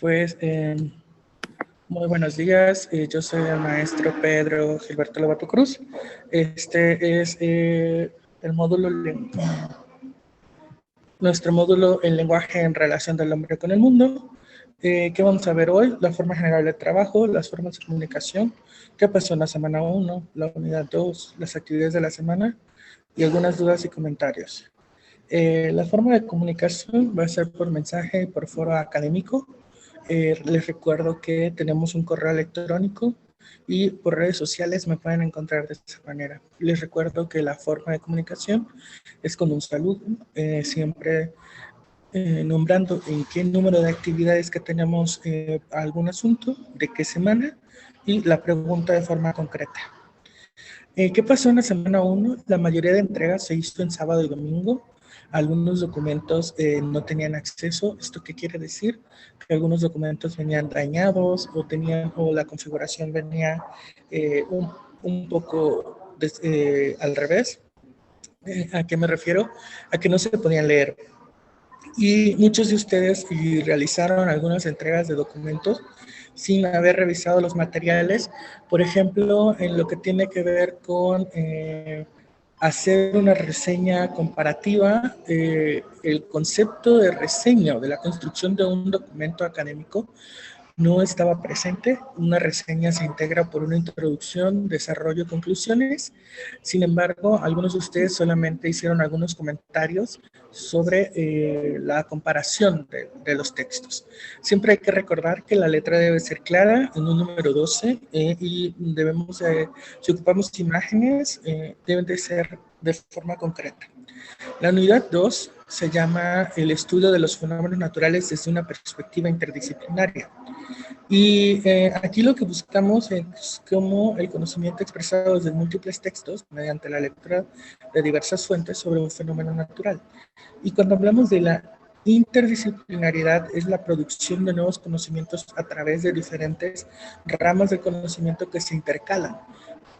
Pues muy buenos días, yo soy el maestro Pedro Gilberto Lobato Cruz. Este es el módulo, nuestro módulo El lenguaje en relación del hombre con el mundo. ¿Qué vamos a ver hoy? La forma general de trabajo, las formas de comunicación, qué pasó en la semana 1, la unidad 2, las actividades de la semana y algunas dudas y comentarios. La forma de comunicación va a ser por mensaje y por foro académico. Les recuerdo que tenemos un correo electrónico y por redes sociales me pueden encontrar de esa manera. Les recuerdo que la forma de comunicación es con un saludo, siempre nombrando en qué número de actividades que tenemos algún asunto, de qué semana y la pregunta de forma concreta. ¿Qué pasó en la semana 1? La mayoría de entregas se hizo en sábado y domingo. Algunos documentos no tenían acceso. ¿Esto qué quiere decir? Que algunos documentos venían dañados o la configuración venía un poco al revés. ¿A qué me refiero? A que no se podían leer. Y muchos de ustedes realizaron algunas entregas de documentos sin haber revisado los materiales, por ejemplo, en lo que tiene que ver con hacer una reseña comparativa. El concepto de reseña o de la construcción de un documento académico no estaba presente. Una reseña se integra por una introducción, desarrollo y conclusiones. Sin embargo, algunos de ustedes solamente hicieron algunos comentarios sobre la comparación de los textos. Siempre hay que recordar que la letra debe ser clara en un número 12 y debemos, si ocupamos imágenes, deben de ser de forma concreta. La unidad 2 se llama el estudio de los fenómenos naturales desde una perspectiva interdisciplinaria. Y aquí lo que buscamos es cómo el conocimiento expresado desde múltiples textos, mediante la lectura de diversas fuentes sobre un fenómeno natural. Y cuando hablamos de la interdisciplinaridad, es la producción de nuevos conocimientos a través de diferentes ramas del conocimiento que se intercalan.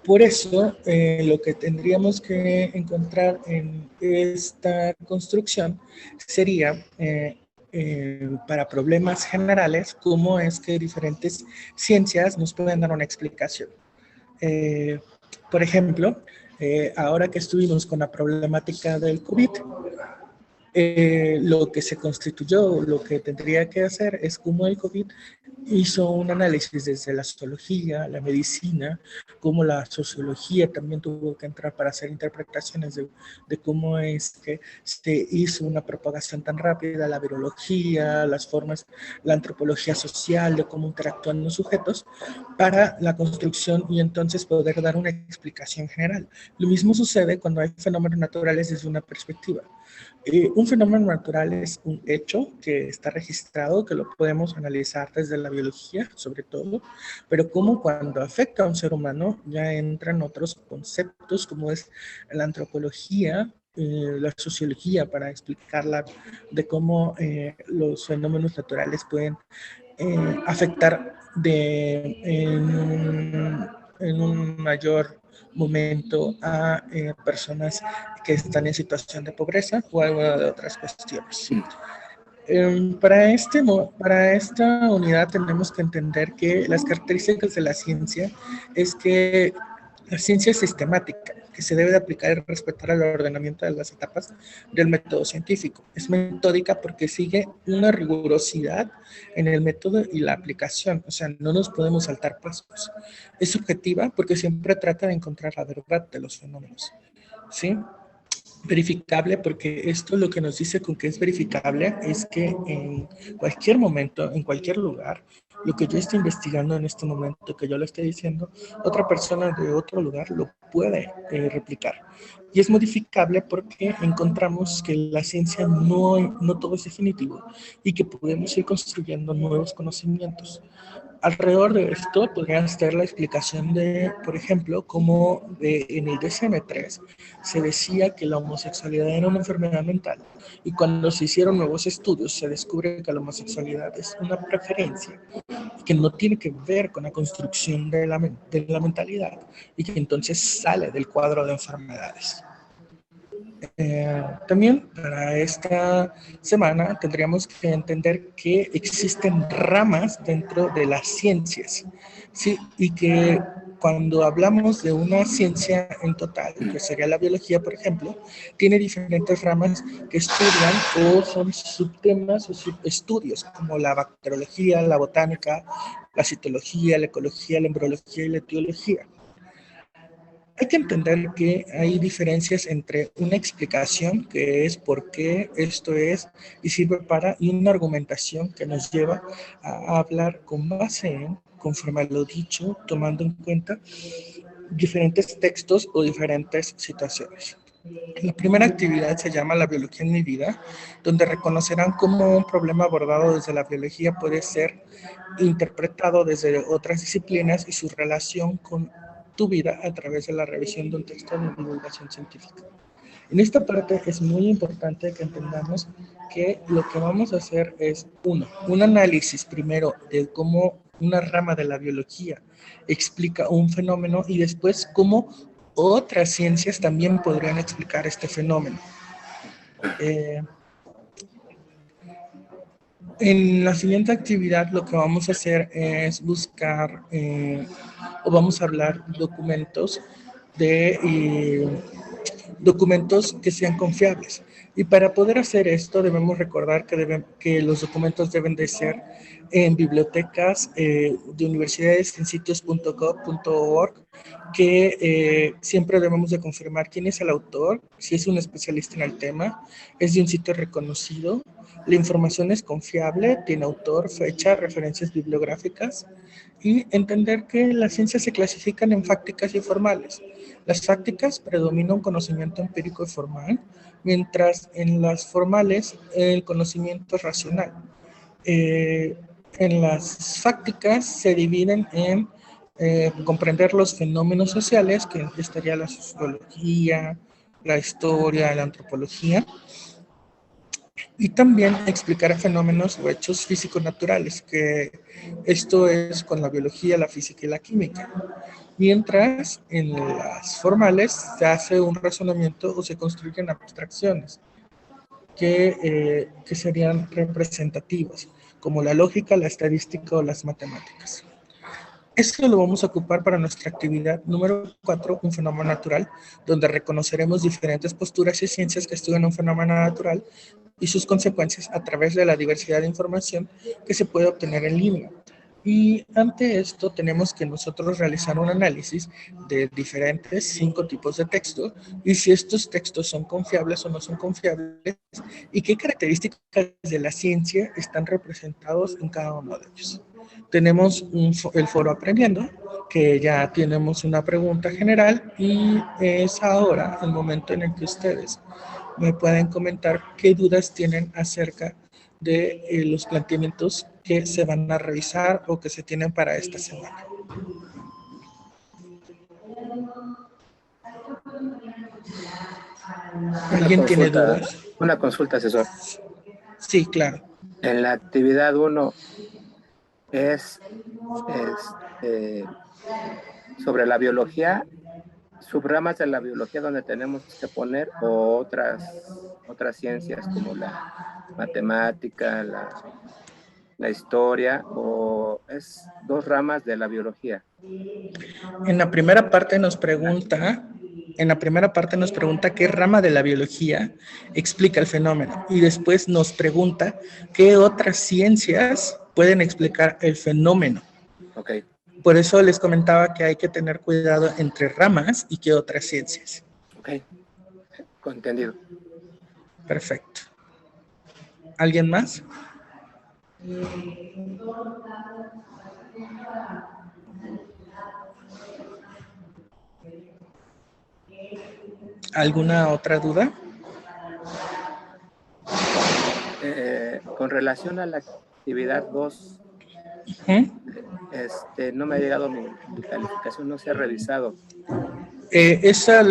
Por eso, lo que tendríamos que encontrar en esta construcción sería, para problemas generales, cómo es que diferentes ciencias nos pueden dar una explicación. Por ejemplo, ahora que estuvimos con la problemática del COVID, lo que se constituyó, lo que tendría que hacer es cómo el COVID hizo un análisis desde la zoología, la medicina, cómo la sociología también tuvo que entrar para hacer interpretaciones de cómo es que se hizo una propagación tan rápida, la virología, las formas, la antropología social, de cómo interactúan los sujetos, para la construcción y entonces poder dar una explicación general. Lo mismo sucede cuando hay fenómenos naturales desde una perspectiva. Un fenómeno natural es un hecho que está registrado, que lo podemos analizar desde la biología, sobre todo, pero como cuando afecta a un ser humano ya entran otros conceptos como es la antropología, la sociología, para explicarla de cómo los fenómenos naturales pueden afectar en un mayor momento a personas que están en situación de pobreza o alguna de otras cuestiones. Para esta unidad tenemos que entender que las características de la ciencia es que la ciencia es sistemática, que se debe de aplicar y respetar el ordenamiento de las etapas del método científico. Es metódica porque sigue una rigurosidad en el método y la aplicación, o sea, no nos podemos saltar pasos. Es subjetiva porque siempre trata de encontrar la verdad de los fenómenos, ¿sí? Verificable, porque esto lo que nos dice con que es verificable es que en cualquier momento, en cualquier lugar, lo que yo estoy investigando en este momento, que yo lo estoy diciendo, otra persona de otro lugar lo puede replicar. Y es modificable porque encontramos que la ciencia no todo es definitivo y que podemos ir construyendo nuevos conocimientos. Alrededor de esto podría estar la explicación de, por ejemplo, cómo en el DSM-3 se decía que la homosexualidad era una enfermedad mental y cuando se hicieron nuevos estudios se descubre que la homosexualidad es una preferencia que no tiene que ver con la construcción de la mentalidad y que entonces sale del cuadro de enfermedades. También para esta semana tendríamos que entender que existen ramas dentro de las ciencias, ¿sí? Y que cuando hablamos de una ciencia en total, que sería la biología, por ejemplo, tiene diferentes ramas que estudian o son subtemas o subestudios, como la bacteriología, la botánica, la citología, la ecología, la embriología y la etiología. Hay que entender que hay diferencias entre una explicación, que es por qué esto es y sirve para, y una argumentación que nos lleva a hablar con base en, conforme a lo dicho, tomando en cuenta diferentes textos o diferentes situaciones. La primera actividad se llama La biología en mi vida, donde reconocerán cómo un problema abordado desde la biología puede ser interpretado desde otras disciplinas y su relación con tu vida a través de la revisión de un texto de divulgación científica. En esta parte es muy importante que entendamos que lo que vamos a hacer es, un análisis primero de cómo una rama de la biología explica un fenómeno y después cómo otras ciencias también podrían explicar este fenómeno. En la siguiente actividad lo que vamos a hacer es buscar o vamos a hablar documentos documentos que sean confiables. Y para poder hacer esto debemos recordar que los documentos deben de ser en bibliotecas de universidades, en sitios.gov.org, que siempre debemos de confirmar quién es el autor, si es un especialista en el tema, es de un sitio reconocido, la información es confiable, tiene autor, fecha, referencias bibliográficas, y entender que las ciencias se clasifican en fácticas y formales. Las fácticas predomina un conocimiento empírico y formal, mientras en las formales el conocimiento es racional. En las fácticas se dividen en comprender los fenómenos sociales, que estaría la sociología, la historia, la antropología, y también explicar fenómenos o hechos físico-naturales, que esto es con la biología, la física y la química. Mientras en las formales se hace un razonamiento o se construyen abstracciones que serían representativas, como la lógica, la estadística o las matemáticas. Esto lo vamos a ocupar para nuestra actividad número 4, un fenómeno natural, donde reconoceremos diferentes posturas y ciencias que estudian un fenómeno natural y sus consecuencias a través de la diversidad de información que se puede obtener en línea. Y ante esto tenemos que nosotros realizar un análisis de diferentes 5 tipos de texto y si estos textos son confiables o no son confiables y qué características de la ciencia están representados en cada uno de ellos. Tenemos el foro aprendiendo, que ya tenemos una pregunta general y es ahora el momento en el que ustedes me pueden comentar qué dudas tienen acerca de los planteamientos que se van a revisar o que se tienen para esta semana. ¿Alguien tiene dudas? Una consulta, asesor. Sí, claro. En la actividad 1 es sobre la biología, subramas de la biología donde tenemos que poner o otras ciencias como la matemática, la historia, o es 2 ramas de la biología. En la primera parte nos pregunta qué rama de la biología explica el fenómeno y después nos pregunta qué otras ciencias pueden explicar el fenómeno. Okay. Por eso les comentaba que hay que tener cuidado entre ramas y qué otras ciencias. Ok, entendido. Perfecto. ¿Alguien más? ¿Alguna otra duda? Con relación a la actividad 2, no me ha llegado mi calificación, no se ha revisado. Esa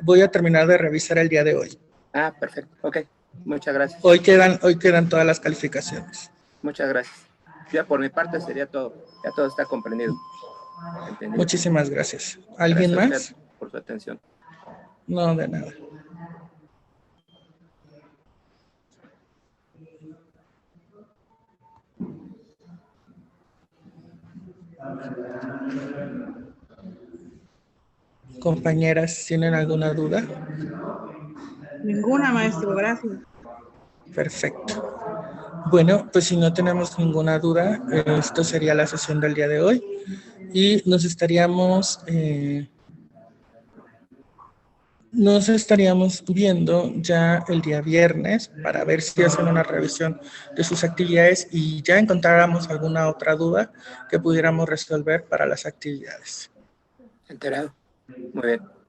voy a terminar de revisar el día de hoy. Ah, perfecto, ok, muchas gracias. Hoy quedan todas las calificaciones. Muchas gracias. Ya por mi parte sería todo, ya todo está comprendido. Muchísimas gracias. ¿Alguien más? Por su atención. No, de nada. Compañeras, ¿tienen alguna duda? Ninguna, maestro, gracias. Perfecto. Bueno, pues si no tenemos ninguna duda, esto sería la sesión del día de hoy y nos estaríamos viendo ya el día viernes para ver si hacen una revisión de sus actividades y ya encontráramos alguna otra duda que pudiéramos resolver para las actividades. Enterado. Muy bien.